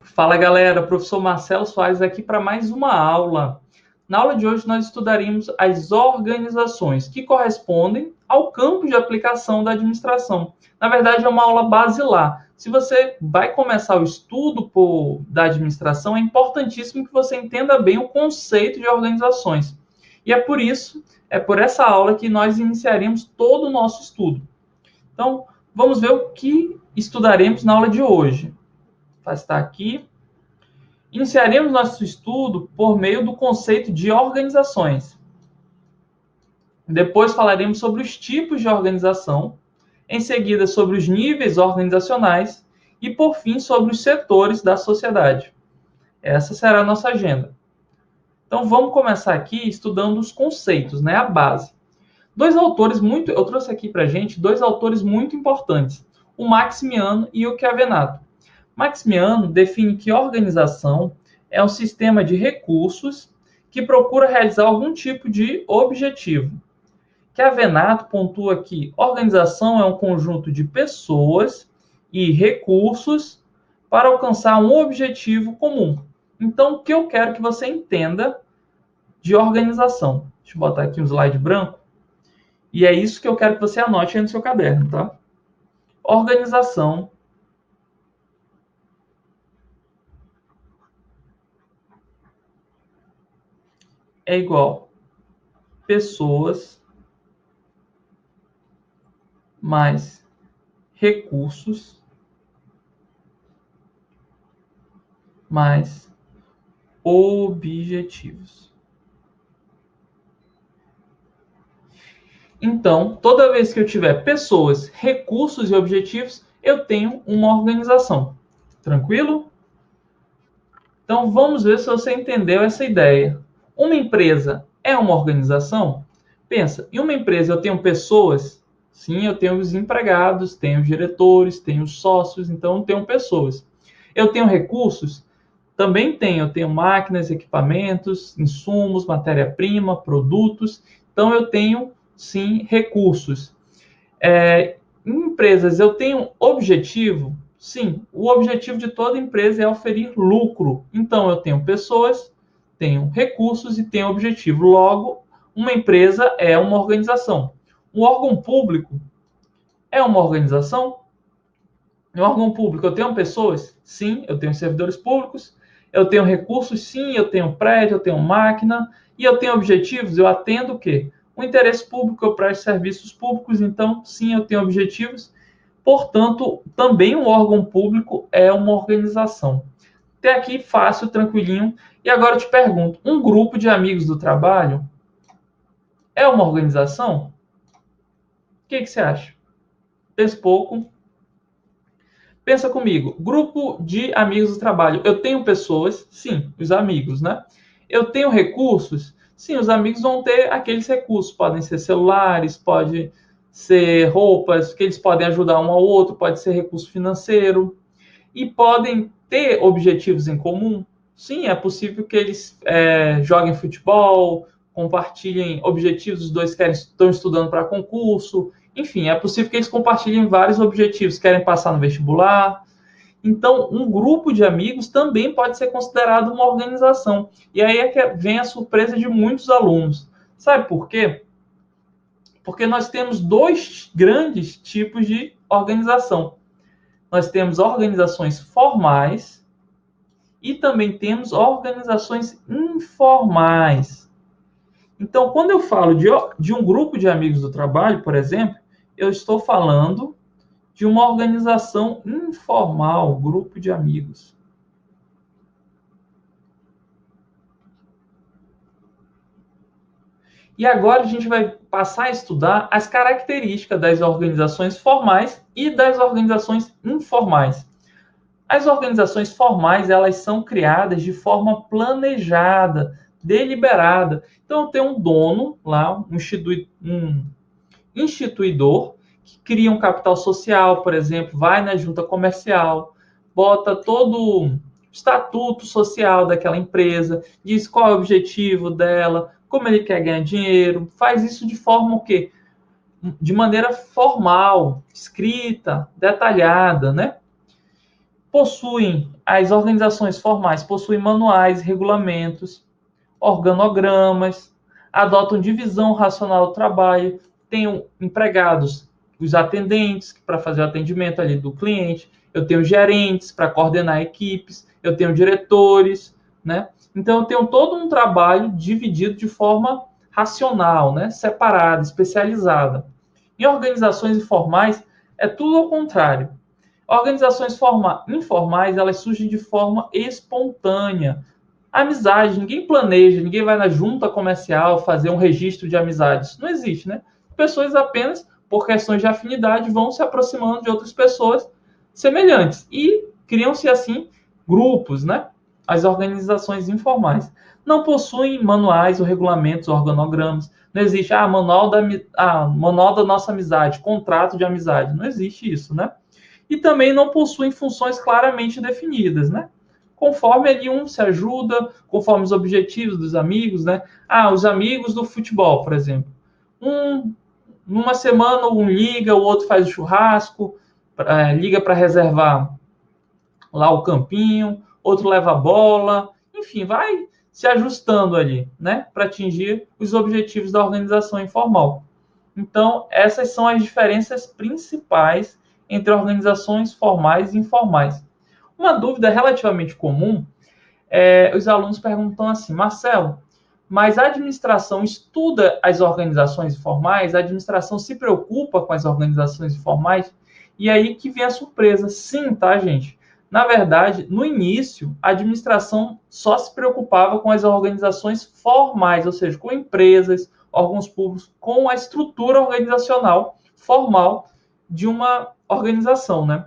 Fala galera, professor Marcelo Soares aqui para mais uma aula. Na aula de hoje nós estudaremos as organizações que correspondem ao campo de aplicação da administração. Na verdade é uma aula basilar. Se você vai começar o estudo da administração, é importantíssimo que você entenda bem o conceito de organizações. E é por essa aula que nós iniciaremos todo o nosso estudo. Então, vamos ver o que estudaremos na aula de hoje. Vai estar aqui. Iniciaremos nosso estudo por meio do conceito de organizações. Depois falaremos sobre os tipos de organização, em seguida sobre os níveis organizacionais e, por fim, sobre os setores da sociedade. Essa será a nossa agenda. Então, vamos começar aqui estudando os conceitos, né, a base. Eu trouxe aqui para a gente dois autores muito importantes, o Maximiano e o Chiavenato. Maximiano define que organização é um sistema de recursos que procura realizar algum tipo de objetivo. Chiavenato pontua que organização é um conjunto de pessoas e recursos para alcançar um objetivo comum. Então, o que eu quero que você entenda de organização? Deixa eu botar aqui um slide branco. E é isso que eu quero que você anote aí no seu caderno, tá? Organização é igual pessoas mais recursos mais objetivos. Então, toda vez que eu tiver pessoas, recursos e objetivos, eu tenho uma organização. Tranquilo? Então, vamos ver se você entendeu essa ideia. Uma empresa é uma organização? Pensa, em uma empresa eu tenho pessoas? Sim, eu tenho os empregados, tenho os diretores, tenho os sócios, então eu tenho pessoas. Eu tenho recursos? Também tenho. Eu tenho máquinas, equipamentos, insumos, matéria-prima, produtos. Então eu tenho, sim, recursos. Em empresas eu tenho objetivo? Sim, o objetivo de toda empresa é oferir lucro. Então, eu tenho pessoas, tenho recursos e tenho objetivo. Logo, uma empresa é uma organização. Um órgão público é uma organização? No órgão público, eu tenho pessoas? Sim, eu tenho servidores públicos. Eu tenho recursos? Sim, eu tenho prédio, eu tenho máquina. E eu tenho objetivos? Eu atendo o quê? O interesse público, eu presto serviços públicos. Então, sim, eu tenho objetivos. Portanto, também um órgão público é uma organização. Até aqui, fácil, tranquilinho. E agora eu te pergunto, um grupo de amigos do trabalho é uma organização? O que você acha? Pensa pouco. Pensa comigo, grupo de amigos do trabalho. Eu tenho pessoas? Sim, os amigos, né? Eu tenho recursos? Sim, os amigos vão ter aqueles recursos. Podem ser celulares, pode ser roupas, que eles podem ajudar um ao outro, pode ser recurso financeiro. E podem ter objetivos em comum? Sim, é possível que eles joguem futebol, compartilhem objetivos, os dois estão estudando para concurso, enfim, é possível que eles compartilhem vários objetivos, querem passar no vestibular. Então, um grupo de amigos também pode ser considerado uma organização. E aí é que vem a surpresa de muitos alunos. Sabe por quê? Porque nós temos dois grandes tipos de organização. Nós temos organizações formais e também temos organizações informais. Então, quando eu falo de um grupo de amigos do trabalho, por exemplo, eu estou falando de uma organização informal, grupo de amigos. E agora a gente vai passar a estudar as características das organizações formais e das organizações informais. As organizações formais, elas são criadas de forma planejada, deliberada. Então, eu tenho um dono lá, um instituidor, que cria um capital social, por exemplo, vai na junta comercial, bota todo o estatuto social daquela empresa, diz qual é o objetivo dela, como ele quer ganhar dinheiro, faz isso de forma o quê? De maneira formal, escrita, detalhada, né? As organizações formais possuem manuais, regulamentos, organogramas, adotam divisão racional do trabalho, tenho empregados, os atendentes para fazer o atendimento ali do cliente, eu tenho gerentes para coordenar equipes, eu tenho diretores, né? Então eu tenho todo um trabalho dividido de forma racional, né? Separada, especializada. Em organizações informais é tudo ao contrário. Organizações informais, elas surgem de forma espontânea. Amizade, ninguém planeja, ninguém vai na junta comercial fazer um registro de amizades. Não existe, né? Pessoas apenas, por questões de afinidade, vão se aproximando de outras pessoas semelhantes. E criam-se, assim, grupos, né? As organizações informais. Não possuem manuais ou regulamentos, organogramas. Não existe, manual da nossa amizade, contrato de amizade. Não existe isso, né? E também não possuem funções claramente definidas, né? Conforme ali um se ajuda, conforme os objetivos dos amigos, né? Os amigos do futebol, por exemplo. Numa semana um liga, o outro faz o churrasco, liga para reservar lá o campinho, outro leva a bola, enfim, vai se ajustando ali, né? Para atingir os objetivos da organização informal. Então, essas são as diferenças principais entre organizações formais e informais. Uma dúvida relativamente comum os alunos perguntam assim, Marcelo, mas a administração estuda as organizações informais? A administração se preocupa com as organizações informais? E aí que vem a surpresa. Sim, tá, gente? Na verdade, no início, a administração só se preocupava com as organizações formais, ou seja, com empresas, órgãos públicos, com a estrutura organizacional formal de uma organização, né?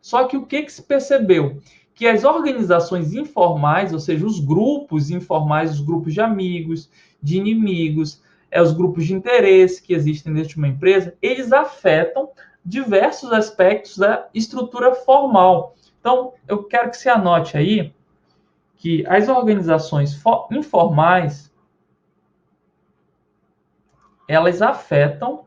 Só que o que se percebeu? Que as organizações informais, ou seja, os grupos informais, os grupos de amigos, de inimigos, os grupos de interesse que existem dentro de uma empresa, eles afetam diversos aspectos da estrutura formal. Então, eu quero que você anote aí que as organizações informais, elas afetam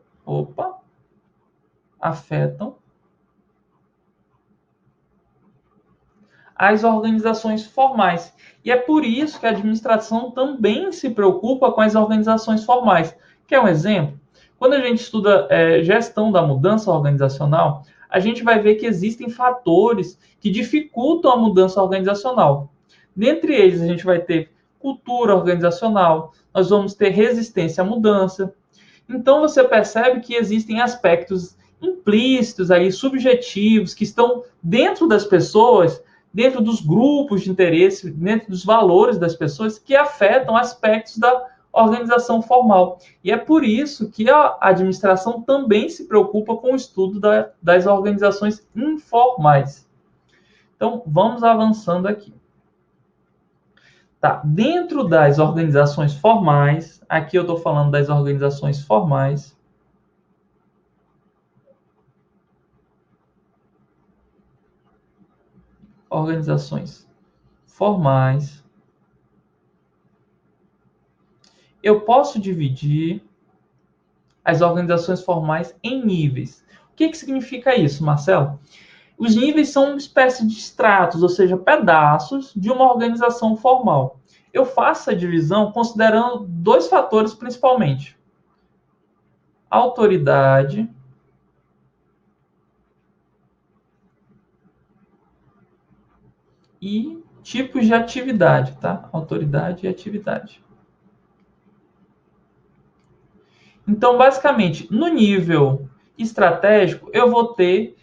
as organizações formais. E é por isso que a administração também se preocupa com as organizações formais. Quer um exemplo? Quando a gente estuda gestão da mudança organizacional, a gente vai ver que existem fatores que dificultam a mudança organizacional. Dentre eles, a gente vai ter cultura organizacional, nós vamos ter resistência à mudança. Então, você percebe que existem aspectos implícitos aí, subjetivos, que estão dentro das pessoas, dentro dos grupos de interesse, dentro dos valores das pessoas, que afetam aspectos da organização formal. E é por isso que a administração também se preocupa com o estudo das organizações informais. Então, vamos avançando aqui. Tá, dentro das organizações formais, aqui eu estou falando das organizações formais, eu posso dividir as organizações formais em níveis. O que significa isso, Marcelo? Os níveis são uma espécie de estratos, ou seja, pedaços de uma organização formal. Eu faço a divisão considerando dois fatores principalmente: autoridade e tipos de atividade, tá? Autoridade e atividade. Então, basicamente, no nível estratégico, eu vou ter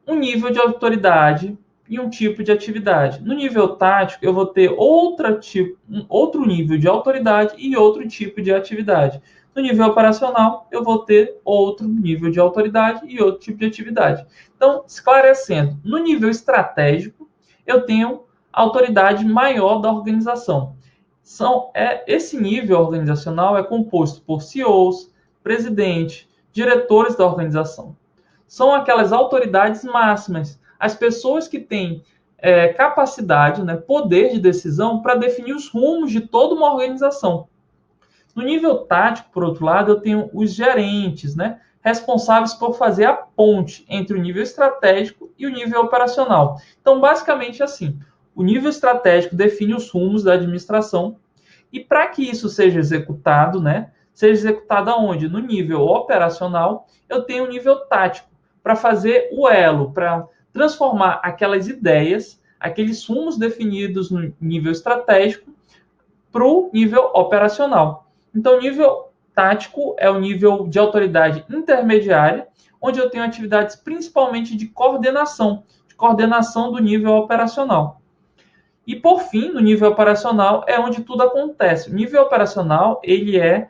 um nível de autoridade e um tipo de atividade. No nível tático, eu vou ter outro nível de autoridade e outro tipo de atividade. No nível operacional, eu vou ter outro nível de autoridade e outro tipo de atividade. Então, esclarecendo, no nível estratégico, eu tenho a autoridade maior da organização. Esse nível organizacional é composto por CEOs, presidente, diretores da organização. São aquelas autoridades máximas, as pessoas que têm capacidade, né, poder de decisão para definir os rumos de toda uma organização. No nível tático, por outro lado, eu tenho os gerentes, né, responsáveis por fazer a ponte entre o nível estratégico e o nível operacional. Então, basicamente assim, o nível estratégico define os rumos da administração e para que isso seja executado, né, seja executado aonde? No nível operacional, eu tenho o nível tático para fazer o elo, para transformar aquelas ideias, aqueles rumos definidos no nível estratégico para o nível operacional. Então, o nível tático é o nível de autoridade intermediária, onde eu tenho atividades principalmente de coordenação do nível operacional. E, por fim, no nível operacional é onde tudo acontece. O nível operacional ele é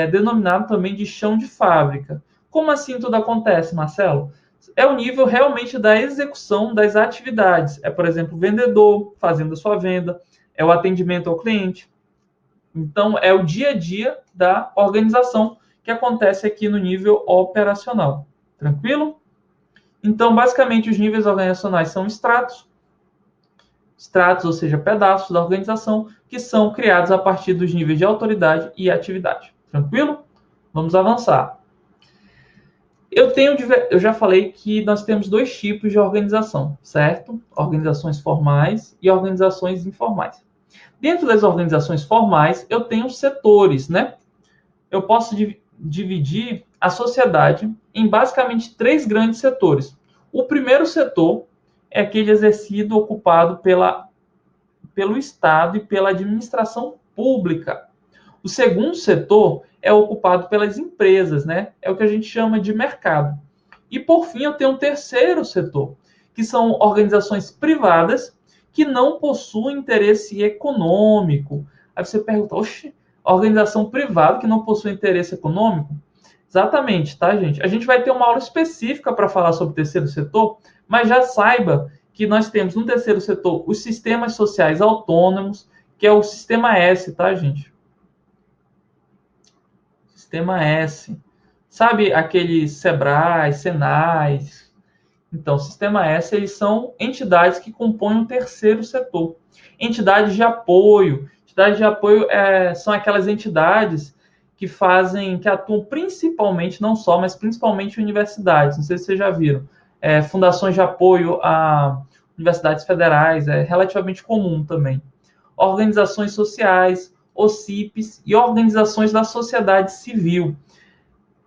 denominado também de chão de fábrica. Como assim tudo acontece, Marcelo? É o nível realmente da execução das atividades. É, por exemplo, o vendedor fazendo a sua venda, é o atendimento ao cliente. Então, é o dia a dia da organização que acontece aqui no nível operacional. Tranquilo? Então, basicamente, os níveis organizacionais são estratos, ou seja, pedaços da organização, que são criados a partir dos níveis de autoridade e atividade. Tranquilo? Vamos avançar. Eu já falei que nós temos dois tipos de organização, certo? Organizações formais e organizações informais. Dentro das organizações formais, eu tenho setores, né? Eu posso dividir a sociedade em basicamente três grandes setores. O primeiro setor é aquele exercido ocupado pelo Estado e pela administração pública. O segundo setor é ocupado pelas empresas, né? É o que a gente chama de mercado. E por fim, eu tenho um terceiro setor, que são organizações privadas que não possuem interesse econômico. Aí você pergunta, oxe, organização privada que não possui interesse econômico? Exatamente, tá, gente? A gente vai ter uma aula específica para falar sobre o terceiro setor, mas já saiba que nós temos no terceiro setor os sistemas sociais autônomos, que é o sistema S, tá, gente? Sistema S. Sabe aqueles Sebrae, Senais? Então, sistema S, eles são entidades que compõem o terceiro setor. Entidades de apoio. Entidades de apoio são aquelas entidades que atuam principalmente, não só, mas principalmente em universidades. Não sei se vocês já viram. Fundações de apoio a universidades federais, é relativamente comum também. Organizações sociais, OCIPs e organizações da sociedade civil.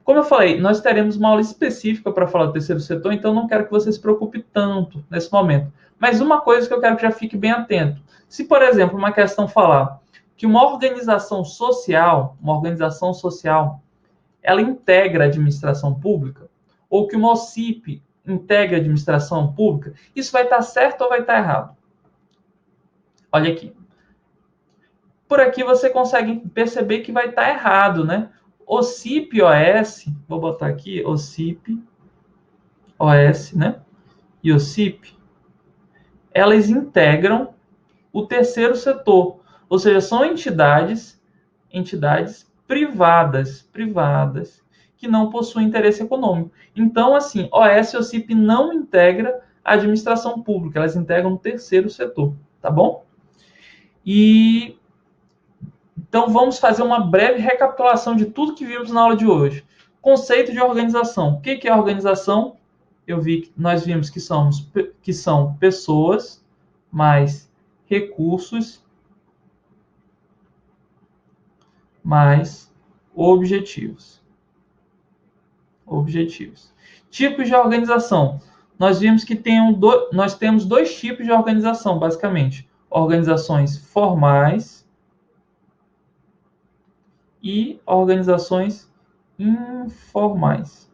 Como eu falei, nós teremos uma aula específica para falar do terceiro setor, então não quero que você se preocupe tanto nesse momento. Mas uma coisa que eu quero que já fique bem atento. Se, por exemplo, uma questão falar que uma organização social, ela integra a administração pública, ou que uma OCIP integra a administração pública, isso vai estar certo ou vai estar errado? Olha aqui. Por aqui você consegue perceber que vai estar errado, né? OCIP-OS, vou botar aqui, OCIP-OS, né? E OCIP, elas integram o terceiro setor, ou seja, são entidades privadas, que não possuem interesse econômico. Então, assim, OS e OCIP não integram a administração pública, elas integram o terceiro setor, tá bom? Então, vamos fazer uma breve recapitulação de tudo que vimos na aula de hoje. Conceito de organização. O que é organização? Nós vimos que são pessoas mais recursos mais objetivos. Tipos de organização. Nós vimos que nós temos dois tipos de organização, basicamente. Organizações formais e organizações informais.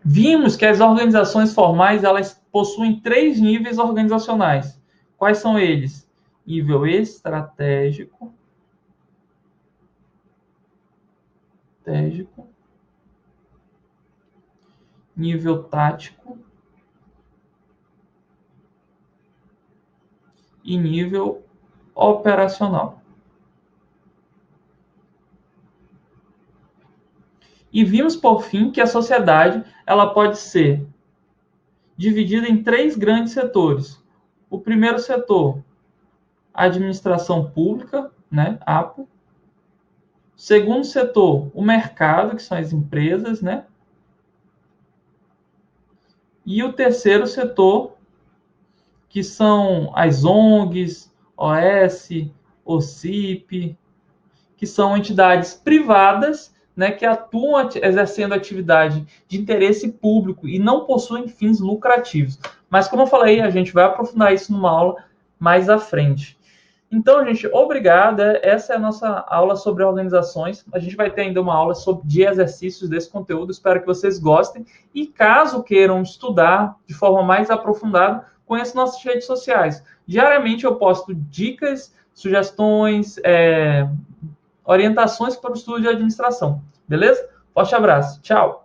Vimos que as organizações formais elas possuem três níveis organizacionais. Quais são eles? Nível estratégico, nível tático e nível operacional. E vimos, por fim, que a sociedade ela pode ser dividida em três grandes setores. O primeiro setor, a administração pública, né, APO. Segundo setor, o mercado, que são as empresas, né? E o terceiro setor, que são as ONGs, OS, OCIP, que são entidades privadas, né, que atuam exercendo atividade de interesse público e não possuem fins lucrativos. Mas, como eu falei, a gente vai aprofundar isso numa aula mais à frente. Então, gente, obrigada. Essa é a nossa aula sobre organizações. A gente vai ter ainda uma aula de exercícios desse conteúdo. Espero que vocês gostem. E caso queiram estudar de forma mais aprofundada, conheça nossas redes sociais. Diariamente eu posto dicas, sugestões, orientações para o estudo de administração. Beleza? Forte abraço. Tchau.